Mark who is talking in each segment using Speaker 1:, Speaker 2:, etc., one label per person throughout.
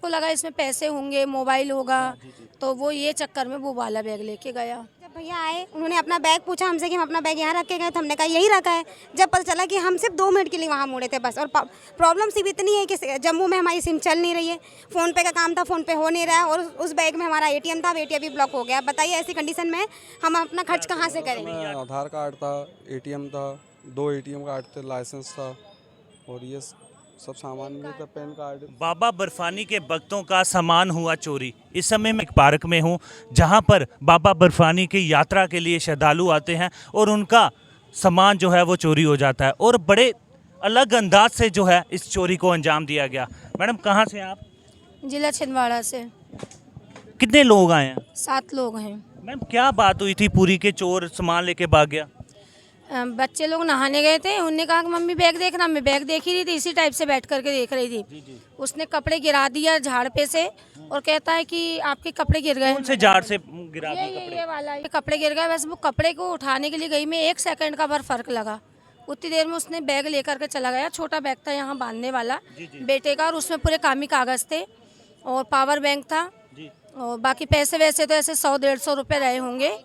Speaker 1: को लगा इसमें पैसे होंगे, मोबाइल होगा, तो वो ये चक्कर में वो वाला बैग लेके गया।
Speaker 2: जब भैया आए उन्होंने अपना बैग पूछा हमसे कि हम अपना बैग यहाँ रख के गए, तो हमने कहा यही रखा है। जब पता चला कि हम सिर्फ 2 मिनट के लिए वहाँ मुड़े थे बस। और प्रॉब्लम सिर्फ इतनी है कि जम्मू में हमारी सिम चल नहीं रही है, फ़ोन पे का काम था, फ़ोन पे हो नहीं रहा है, और उस बैग में हमारा ATM था, ATM भी ब्लॉक हो गया। बताइए ऐसी कंडीशन में हम अपना खर्च कहाँ से करेंगे।
Speaker 3: आधार कार्ड था, ATM था, 2 ATM कार्ड थे, लाइसेंस था, और ये सब सामान भी था, पैन कार्ड।
Speaker 4: बाबा बर्फानी के भक्तों का सामान हुआ चोरी। इस समय मैं एक पार्क में हूँ जहाँ पर बाबा बर्फानी की यात्रा के लिए श्रद्धालु आते हैं और उनका सामान जो है वो चोरी हो जाता है, और बड़े अलग अंदाज से जो है इस चोरी को अंजाम दिया गया। मैडम कहाँ से हैं आप?
Speaker 1: जिला छिंदवाड़ा से।
Speaker 4: कितने लोग आए हैं?
Speaker 1: 7 लोग हैं।
Speaker 4: मैम क्या बात हुई थी पूरी के चोर सामान लेके भाग गया?
Speaker 1: बच्चे लोग नहाने गए थे, उनने कहा कि मम्मी बैग देखना। मैं बैग देख ही रही थी, इसी टाइप से बैठ करके देख रही थी। उसने कपड़े गिरा दिया झाड़ पे से और कहता है कि आपके कपड़े गिर गए।
Speaker 4: कौन से झाड़ से गिरा दिए कपड़े?
Speaker 1: ये वाला, ये कपड़े गिर गए। बस वो कपड़े को उठाने के लिए गई मैं, 1 सेकंड का भर फर्क लगा। उतनी देर में उसने बैग लेकर के चला गया। छोटा बैग था यहाँ बांधने वाला बेटे का, और उसमें पूरे कामी कागज थे और पावर बैंक था, और बाकी पैसे वैसे तो ऐसे 100-150 रुपये रहे होंगे।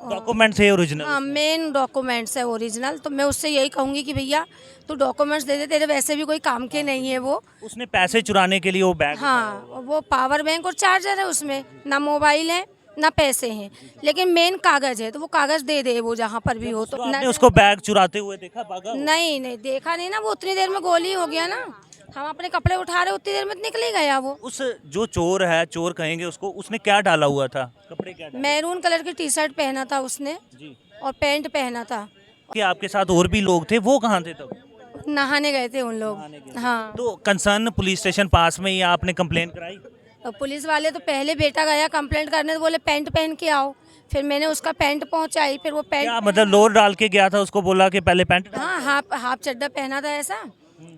Speaker 4: डॉक्यूमेंट थे ओरिजिनल?
Speaker 1: हाँ, मेन डॉक्यूमेंट्स है ओरिजिनल। तो मैं उससे यही कहूँगी कि भैया तू डॉक्यूमेंट्स दे दे, तेरे वैसे भी कोई काम के नहीं है वो।
Speaker 4: उसने पैसे चुराने के लिए वो बैग?
Speaker 1: हाँ, वो पावर बैंक और चार्जर है उसमें, ना मोबाइल है ना पैसे हैं, लेकिन मेन कागज है, तो वो कागज दे दे वो जहाँ पर भी हो। तो
Speaker 4: आपने उसको बैग चुराते हुए देखा? भागा?
Speaker 1: नहीं नहीं देखा नहीं ना, वो उतनी देर में गोली हो गया ना। हम अपने कपड़े उठा रहे, उतनी देर में निकल ही गया वो।
Speaker 4: उस जो चोर है, चोर कहेंगे उसको, उसने क्या डाला हुआ था? कपड़े क्या डाले?
Speaker 1: मैरून कलर की टी-शर्ट पहना था उसने
Speaker 4: जी।
Speaker 1: और पैंट पहना था।
Speaker 4: कि आपके साथ और भी लोग थे, वो कहाँ थे तब?
Speaker 1: नहाने गए थे उन लोग। हाँ,
Speaker 4: तो कंसर्न पुलिस स्टेशन पास में ही आपने कंप्लेन कराई?
Speaker 1: तो पुलिस वाले तो पहले बेटा गया कंप्लेंट करने, तो बोले पैंट पहन के आओ। फिर मैंने उसका पैंट पहुंचाई, फिर वो पैंट
Speaker 4: क्या मतलब लोर डाल के गया था, उसको बोला कि पहले पैंट डाल?
Speaker 1: हाँ, हाफ चड्डा पहना था ऐसा।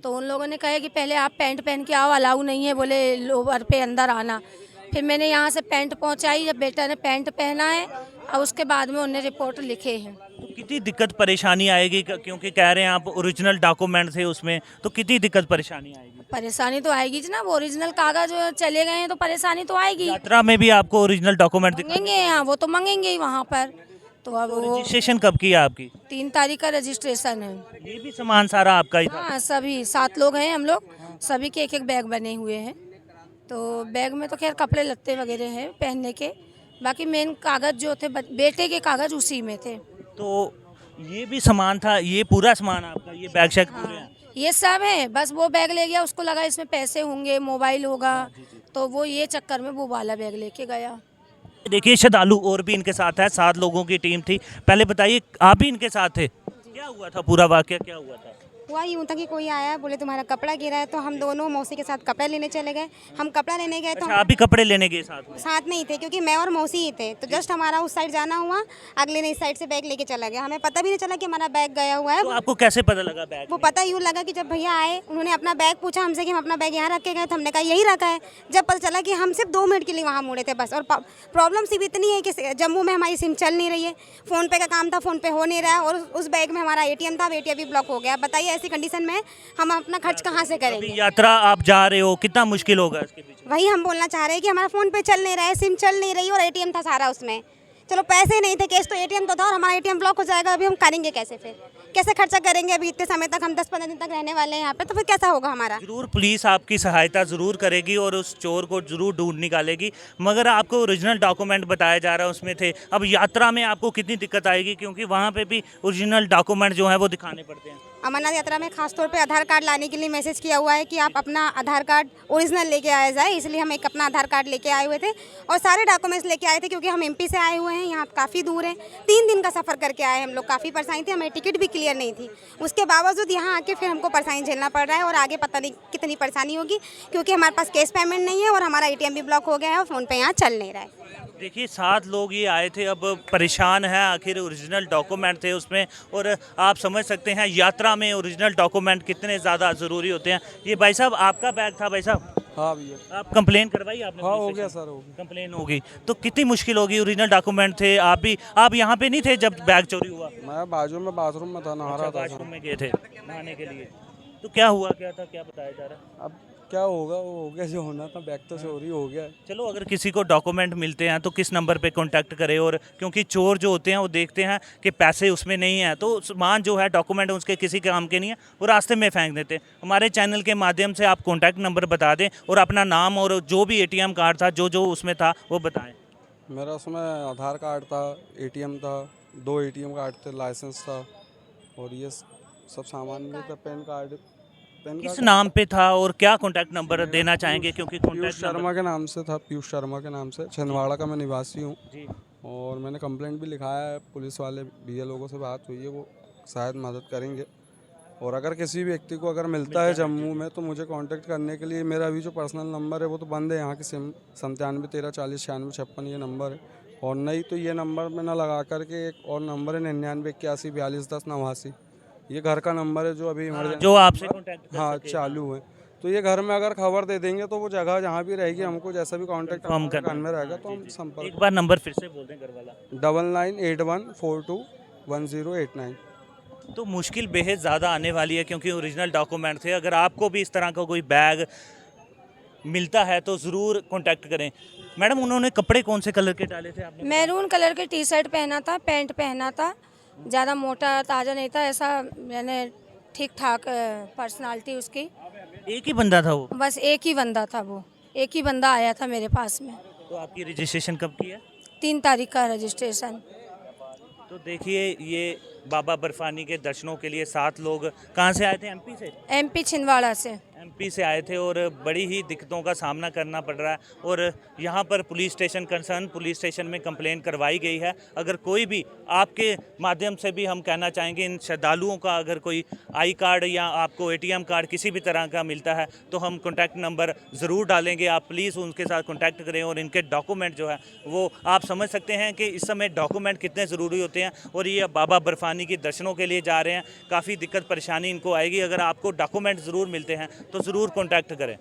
Speaker 1: तो उन लोगों ने कहा कि पहले आप पैंट पहन के आओ, अलाउ नहीं है बोले लोअर पे अंदर आना। फिर मैंने यहाँ से पैंट पहुँचाई, जब बेटा ने पैंट पहना है और उसके बाद में उन्हें रिपोर्ट लिखे हैं।
Speaker 4: तो कितनी दिक्कत परेशानी आएगी, क्योंकि कह रहे हैं आप ओरिजिनल डॉक्यूमेंट थे उसमें, तो कितनी दिक्कत परेशानी आएगी?
Speaker 1: परेशानी तो आएगी जी ना, वो ओरिजिनल कागज चले गए हैं तो परेशानी तो आएगी।
Speaker 4: यात्रा में भी आपको ओरिजिनल डॉक्यूमेंट
Speaker 1: मंगेंगे, हाँ वो तो मंगेंगे ही वहाँ पर। तो अब वो
Speaker 4: रजिस्ट्रेशन कब की है आपकी?
Speaker 1: 3 तारीख का रजिस्ट्रेशन है।
Speaker 4: ये भी सामान सारा आपका ही था?
Speaker 1: हाँ, सभी 7 लोग हैं हम लोग, सभी के एक बैग बने हुए हैं। तो बैग में तो खैर कपड़े लत्ते वगैरह हैं पहनने के, बाकी मेन कागज जो थे बेटे के कागज उसी में थे।
Speaker 4: तो ये भी सामान था, ये पूरा सामान आपका, ये बैग शैग पूरे हैं?
Speaker 1: ये सब है, बस वो बैग ले गया, उसको लगा इसमें पैसे होंगे, मोबाइल होगा, तो वो ये चक्कर में वो वाला बैग लेके गया।
Speaker 4: देखिए श्रद्धालु और भी इनके साथ है, 7 लोगों की टीम थी। पहले बताइए आप भी इनके साथ थे, क्या हुआ था, पूरा वाकया क्या हुआ था?
Speaker 2: हुआ यूँ था कि कोई आया, बोले तुम्हारा कपड़ा गिरा है, तो हम दोनों मौसी के साथ कपड़ा लेने चले गए। हम कपड़ा लेने गए तो
Speaker 4: अच्छा, आप भी कपड़े लेने गए साथ में?
Speaker 2: साथ में ही थे, क्योंकि मैं और मौसी ही थे। तो जस्ट हमारा उस साइड जाना हुआ, अगले ने इस साइड से बैग लेके चला गया। हमें पता भी नहीं चला कि हमारा बैग गया हुआ है।
Speaker 4: तो आपको कैसे पता लगा बैग?
Speaker 2: वो पता यूँ लगा कि जब भैया आए उन्होंने अपना बैग पूछा हमसे कि हम अपना बैग यहाँ रख के गए, तो हमने कहा यही रखा है। जब पता चला कि हम सिर्फ 2 मिनट के लिए वहाँ मुड़े थे बस। और प्रॉब्लम सिर्फ इतनी है कि जम्मू में हमारी सिम चल नहीं रही है, फ़ोन पे का काम था, फ़ोन पे हो नहीं रहा है, और उस बैग में हमारा ATM था, ATM भी ब्लॉक हो गया। बताइए ऐसी कंडीशन में हम अपना खर्च कहाँ से करेंगे।
Speaker 4: यात्रा आप जा रहे हो, कितना मुश्किल होगा इसके पीछे?
Speaker 2: वही हम बोलना चाह रहे हैं कि हमारा फ़ोन पे चल नहीं रहा है, सिम चल नहीं रही, और ATM था सारा उसमें। चलो पैसे नहीं थे, कैश तो ATM तो था, और हमारा ATM ब्लॉक हो जाएगा। अभी हम करेंगे कैसे, फिर कैसे खर्चा करेंगे? अभी इतने समय तक हम 10-15 दिन तक रहने वाले हैं यहाँ पे, तो फिर कैसा होगा हमारा?
Speaker 4: जरूर पुलिस आपकी सहायता जरूर करेगी और उस चोर को जरूर ढूंढ निकालेगी, मगर आपको ओरिजिनल डॉक्यूमेंट बताया जा रहा है उसमें थे। अब यात्रा में आपको कितनी दिक्कत आएगी, क्योंकि वहाँ पे भी ओरिजिनल डॉक्यूमेंट जो है वो दिखाने पड़ते हैं।
Speaker 2: अमरनाथ यात्रा में खासतौर पे आधार कार्ड लाने के लिए मैसेज किया हुआ है कि आप अपना आधार कार्ड ओरिजिनल लेके आया जाए, इसलिए हम एक अपना आधार कार्ड लेके आए हुए थे और सारे डॉक्यूमेंट्स लेके आए थे, क्योंकि हम MP से आए हुए हैं, यहाँ काफ़ी दूर है, 3 दिन का सफ़र करके आए हम लोग। काफ़ी परेशानी थी, हमें टिकट भी क्लियर नहीं थी, उसके बावजूद यहाँ आके फिर हमको परेशानी झेलना पड़ रहा है, और आगे पता नहीं कितनी परेशानी होगी, क्योंकि हमारे पास कैश पेमेंट नहीं है और हमारा ATM भी ब्लॉक हो गया है और फ़ोन पे यहाँ चल नहीं रहा है।
Speaker 4: देखिए 7 लोग ये आए थे, अब परेशान है, आखिर ओरिजिनल डॉक्यूमेंट थे उसमें, और आप समझ सकते हैं यात्रा में ओरिजिनल डॉक्यूमेंट कितने ज़्यादा ज़रूरी होते हैं। ये भाई साहब आपका बैग था भाई साहब?
Speaker 3: हाँ भैया।
Speaker 4: आप कंप्लेन करवाई आपने?
Speaker 3: हाँ हो गया सर, हो गया।
Speaker 4: कंप्लेन होगी तो कितनी मुश्किल होगी, ओरिजिनल डॉक्यूमेंट थे, आप यहाँ पे नहीं थे जब बैग चोरी हुआ?
Speaker 3: मैं बाजू में बाथरूम में था, नहा रहा था।
Speaker 4: बाथरूम में गए थे नहाने के लिए, तो क्या हुआ, क्या था, क्या बताया जा रहा है?
Speaker 3: अब क्या होगा, वो हो गया जो होना था, बैग तो चोरी हो गया है।
Speaker 4: चलो, अगर किसी को डॉक्यूमेंट मिलते हैं तो किस नंबर पे कांटेक्ट करें? और क्योंकि चोर जो होते हैं वो देखते हैं कि पैसे उसमें नहीं है, तो सामान जो है, डॉक्यूमेंट उसके किसी काम के नहीं है, वो रास्ते में फेंक देते हैं। हमारे चैनल के माध्यम से आप कॉन्टैक्ट नंबर बता दें और अपना नाम और जो भी ATM कार्ड था, जो जो उसमें था, वो बताएं।
Speaker 3: मेरा उसमें आधार कार्ड था, ATM था, 2 ATM कार्ड थे, लाइसेंस था और ये सब सामान भी था, पैन कार्ड
Speaker 4: किस नाम पे था और क्या कॉन्टैक्ट नंबर देना चाहेंगे? क्योंकि
Speaker 3: पीयूष
Speaker 4: कॉन्टैक्ट
Speaker 3: शर्मा के नाम से था, पीयूष शर्मा के नाम से। छिंदवाड़ा का मैं निवासी हूँ
Speaker 4: जी,
Speaker 3: और मैंने कंप्लेंट भी लिखाया है। पुलिस वाले BA लोगों से बात हुई है, वो शायद मदद करेंगे। और अगर किसी व्यक्ति को अगर मिलता है जम्मू में तो मुझे कांटेक्ट करने के लिए मेरा अभी जो पर्सनल नंबर है वो तो बंद है, यहाँ की सिम 97 13 40 96 56 ये नंबर है। और नहीं तो ये नंबर में ना लगा करके एक और नंबर है 99 81 42 10 89, ये घर का नंबर है जो अभी इमरजेंसी
Speaker 4: जो आपसे कॉन्टैक्ट कर
Speaker 3: हाँ
Speaker 4: सके।
Speaker 3: चालू है। तो ये घर में अगर खबर दे देंगे तो वो जगह जहाँ भी रहेगी हमको जैसा भी कांटेक्ट
Speaker 4: Confirm करना।
Speaker 3: कान में रहेगा तो हम
Speaker 4: एक
Speaker 3: संपर्क
Speaker 4: बार नंबर फिर से बोल दें घर वाला।
Speaker 3: 9981421089।
Speaker 4: तो मुश्किल बेहद ज़्यादा आने वाली है, क्योंकि ओरिजिनल डॉक्यूमेंट थे। अगर आपको भी इस तरह का कोई बैग मिलता है तो ज़रूर कांटेक्ट करें। मैडम, उन्होंने कपड़े कौन से कलर के डाले थे आपने?
Speaker 1: मैरून कलर की टी शर्ट पहना था, पैंट पहना था, ज़्यादा मोटा ताज़ा नहीं था, ऐसा मैंने ठीक ठाक पर्सनालिटी उसकी।
Speaker 4: एक ही बंदा था वो?
Speaker 1: बस एक ही बंदा था, वो एक ही बंदा आया था मेरे पास में।
Speaker 4: तो आपकी रजिस्ट्रेशन कब की है?
Speaker 1: 3 तारीख का रजिस्ट्रेशन।
Speaker 4: तो देखिए, ये बाबा बर्फानी के दर्शनों के लिए 7 लोग कहाँ से आए थे? MP से?
Speaker 1: MP छिंदवाड़ा से।
Speaker 4: MP से आए थे और बड़ी ही दिक्कतों का सामना करना पड़ रहा है। और यहाँ पर police station, concern police station में कंप्लेंट करवाई गई है। अगर कोई भी, आपके माध्यम से भी हम कहना चाहेंगे, इन श्रद्धालुओं का अगर कोई आई कार्ड या आपको ATM कार्ड किसी भी तरह का मिलता है तो हम कॉन्टैक्ट नंबर ज़रूर डालेंगे। आप प्लीज़ उनके साथ कॉन्टैक्ट करें और इनके डॉक्यूमेंट जो है वो आप समझ सकते हैं कि इस समय डॉक्यूमेंट कितने ज़रूरी होते हैं। और ये बाबा बर्फानी के दर्शनों के लिए जा रहे हैं, काफ़ी दिक्कत परेशानी इनको आएगी। अगर आपको डॉक्यूमेंट ज़रूर मिलते हैं तो ज़रूर कॉन्टैक्ट करें।